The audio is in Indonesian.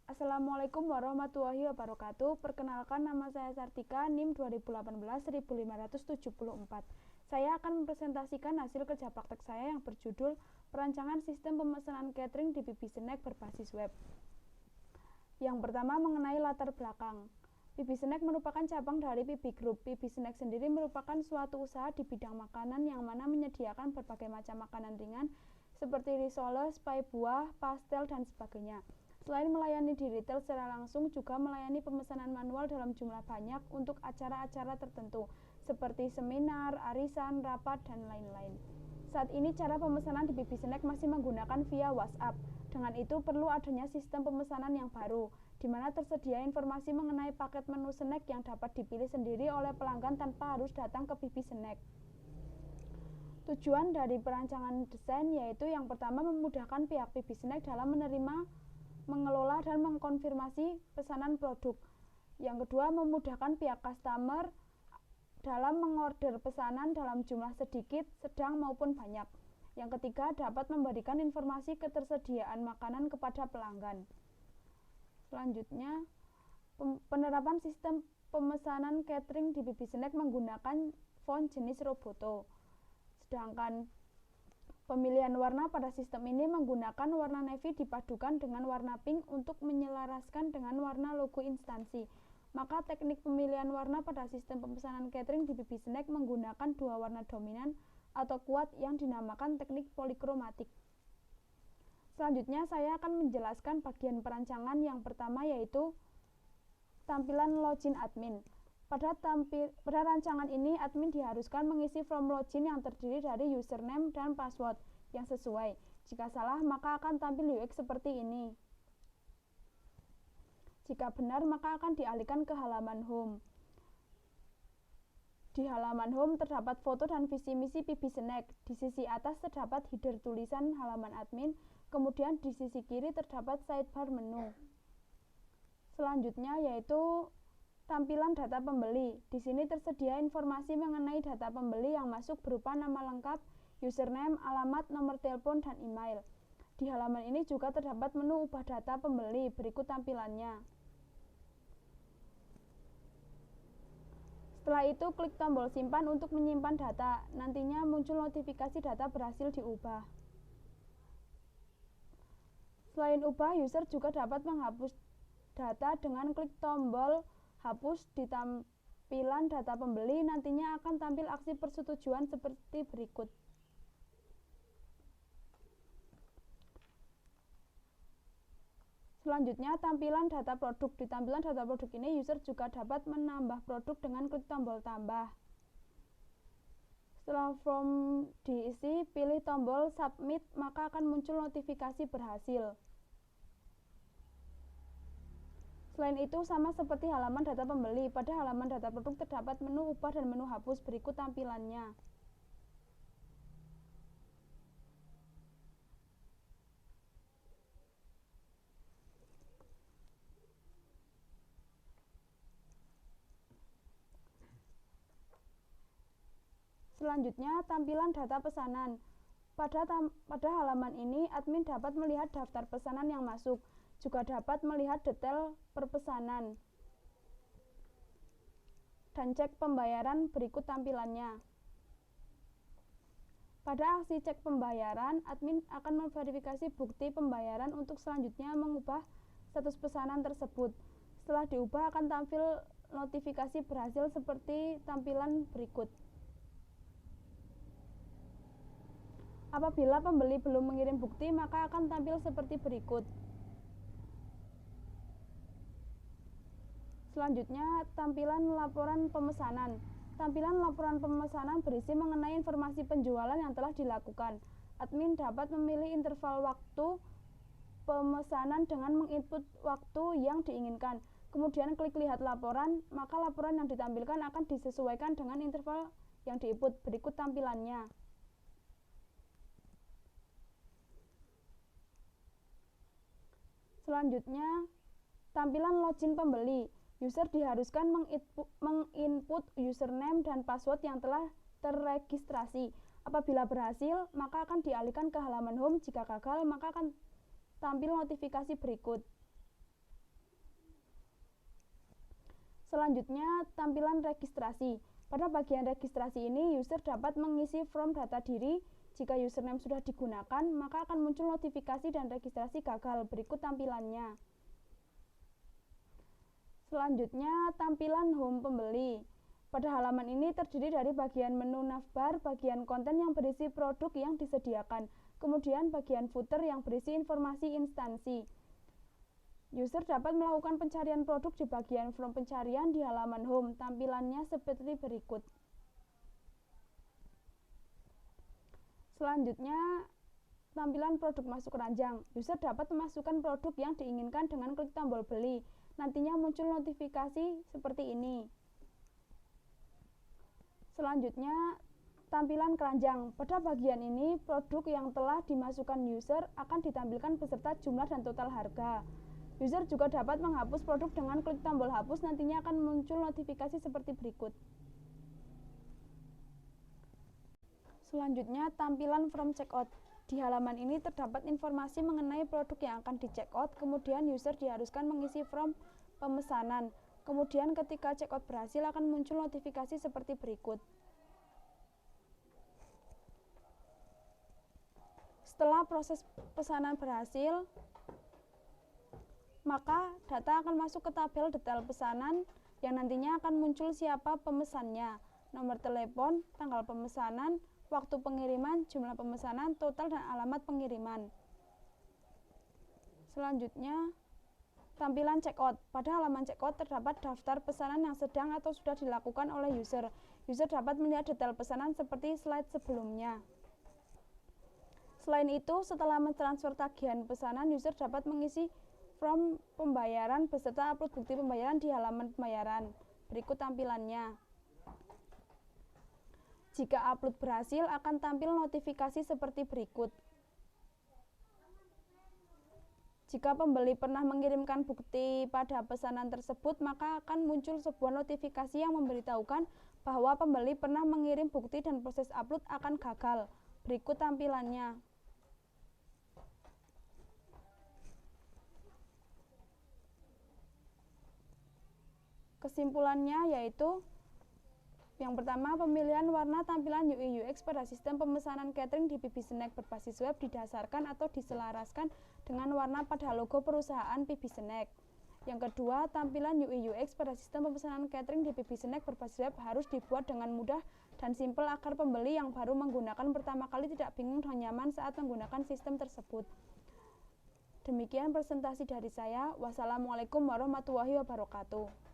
Assalamualaikum warahmatullahi wabarakatuh. Perkenalkan, nama saya Sartika, NIM 2018-1574. Saya akan mempresentasikan hasil kerja praktek saya yang berjudul Perancangan Sistem Pemesanan Catering di PB Snack berbasis web. Yang pertama, mengenai latar belakang. PB Snack merupakan cabang dari PB Group. PB Snack sendiri merupakan suatu usaha di bidang makanan yang mana menyediakan berbagai macam makanan ringan seperti risoles, pai buah, pastel, dan sebagainya. Selain melayani di retail secara langsung, juga melayani pemesanan manual dalam jumlah banyak untuk acara-acara tertentu, seperti seminar, arisan, rapat, dan lain-lain. Saat ini cara pemesanan di PB Snack masih menggunakan via WhatsApp. Dengan itu perlu adanya sistem pemesanan yang baru, di mana tersedia informasi mengenai paket menu snack yang dapat dipilih sendiri oleh pelanggan tanpa harus datang ke PB Snack. Tujuan dari perancangan desain yaitu yang pertama memudahkan pihak PB Snack dalam menerima, mengelola, dan mengkonfirmasi pesanan produk. Yang kedua, memudahkan pihak customer dalam mengorder pesanan dalam jumlah sedikit, sedang maupun banyak. Yang ketiga, dapat memberikan informasi ketersediaan makanan kepada pelanggan. Selanjutnya, penerapan sistem pemesanan catering di PB Snack menggunakan font jenis Roboto. Sedangkan pemilihan warna pada sistem ini menggunakan warna navy dipadukan dengan warna pink untuk menyelaraskan dengan warna logo instansi. Maka teknik pemilihan warna pada sistem pemesanan catering di PB Snack menggunakan dua warna dominan atau kuat yang dinamakan teknik polikromatik. Selanjutnya saya akan menjelaskan bagian perancangan yang pertama yaitu tampilan login admin. Pada rancangan ini, admin diharuskan mengisi form login yang terdiri dari username dan password yang sesuai. Jika salah, maka akan tampil UX seperti ini. Jika benar, maka akan dialihkan ke halaman home. Di halaman home terdapat foto dan visi misi PB Snack. Di sisi atas terdapat header tulisan halaman admin, kemudian di sisi kiri terdapat sidebar menu. Selanjutnya yaitu tampilan data pembeli. Di sini tersedia informasi mengenai data pembeli yang masuk berupa nama lengkap, username, alamat, nomor telepon, dan email. Di halaman ini juga terdapat menu ubah data pembeli, berikut tampilannya. Setelah itu, klik tombol simpan untuk menyimpan data. Nantinya muncul notifikasi data berhasil diubah. Selain ubah, user juga dapat menghapus data dengan klik tombol hapus di tampilan data pembeli. Nantinya akan tampil aksi persetujuan seperti berikut. Selanjutnya, tampilan data produk. Di tampilan data produk ini, user juga dapat menambah produk dengan klik tombol tambah. Setelah form diisi, pilih tombol submit, maka akan muncul notifikasi berhasil. Selain itu, sama seperti halaman data pembeli, pada halaman data produk terdapat menu ubah dan menu hapus, berikut tampilannya. Selanjutnya, tampilan data pesanan. Pada halaman ini, admin dapat melihat daftar pesanan yang masuk, juga dapat melihat detail perpesanan, dan cek pembayaran, berikut tampilannya. Pada aksi cek pembayaran, admin akan memverifikasi bukti pembayaran untuk selanjutnya mengubah status pesanan tersebut. Setelah diubah akan tampil notifikasi berhasil seperti tampilan berikut. Apabila pembeli belum mengirim bukti, maka akan tampil seperti berikut. Selanjutnya, tampilan laporan pemesanan. Tampilan laporan pemesanan berisi mengenai informasi penjualan yang telah dilakukan. Admin dapat memilih interval waktu pemesanan dengan menginput waktu yang diinginkan. Kemudian klik lihat laporan, maka laporan yang ditampilkan akan disesuaikan dengan interval yang diinput. Berikut tampilannya. Selanjutnya, tampilan login pembeli. User diharuskan menginput username dan password yang telah terregistrasi. Apabila berhasil, maka akan dialihkan ke halaman home. Jika gagal, maka akan tampil notifikasi berikut. Selanjutnya, tampilan registrasi. Pada bagian registrasi ini, user dapat mengisi form data diri. Jika username sudah digunakan, maka akan muncul notifikasi dan registrasi gagal. Berikut tampilannya. Selanjutnya, tampilan home pembeli. Pada halaman ini terdiri dari bagian menu navbar, bagian konten yang berisi produk yang disediakan, kemudian bagian footer yang berisi informasi instansi. User dapat melakukan pencarian produk di bagian form pencarian di halaman home. Tampilannya seperti berikut. Selanjutnya, tampilan produk masuk keranjang. User dapat memasukkan produk yang diinginkan dengan klik tombol beli. Nantinya muncul notifikasi seperti ini. Selanjutnya, tampilan keranjang. Pada bagian ini, produk yang telah dimasukkan user akan ditampilkan beserta jumlah dan total harga. User juga dapat menghapus produk dengan klik tombol hapus. Nantinya akan muncul notifikasi seperti berikut. Selanjutnya, tampilan form checkout. Di halaman ini terdapat informasi mengenai produk yang akan di-checkout, kemudian user diharuskan mengisi form pemesanan. Kemudian ketika checkout berhasil akan muncul notifikasi seperti berikut. Setelah proses pesanan berhasil, maka data akan masuk ke tabel detail pesanan yang nantinya akan muncul siapa pemesannya, nomor telepon, tanggal pemesanan, waktu pengiriman, jumlah pemesanan, total, dan alamat pengiriman. Selanjutnya, tampilan checkout. Pada halaman checkout terdapat daftar pesanan yang sedang atau sudah dilakukan oleh user. User dapat melihat detail pesanan seperti slide sebelumnya. Selain itu, setelah mentransfer tagihan pesanan, user dapat mengisi form pembayaran beserta upload bukti pembayaran di halaman pembayaran. Berikut tampilannya. Jika upload berhasil, akan tampil notifikasi seperti berikut. Jika pembeli pernah mengirimkan bukti pada pesanan tersebut, maka akan muncul sebuah notifikasi yang memberitahukan bahwa pembeli pernah mengirim bukti dan proses upload akan gagal. Berikut tampilannya. Kesimpulannya yaitu yang pertama, pemilihan warna tampilan UI UX pada sistem pemesanan catering di PB Snack berbasis web didasarkan atau diselaraskan dengan warna pada logo perusahaan PB Snack. Yang kedua, tampilan UI UX pada sistem pemesanan catering di PB Snack berbasis web harus dibuat dengan mudah dan simpel agar pembeli yang baru menggunakan pertama kali tidak bingung dan nyaman saat menggunakan sistem tersebut. Demikian presentasi dari saya. Wassalamualaikum warahmatullahi wabarakatuh.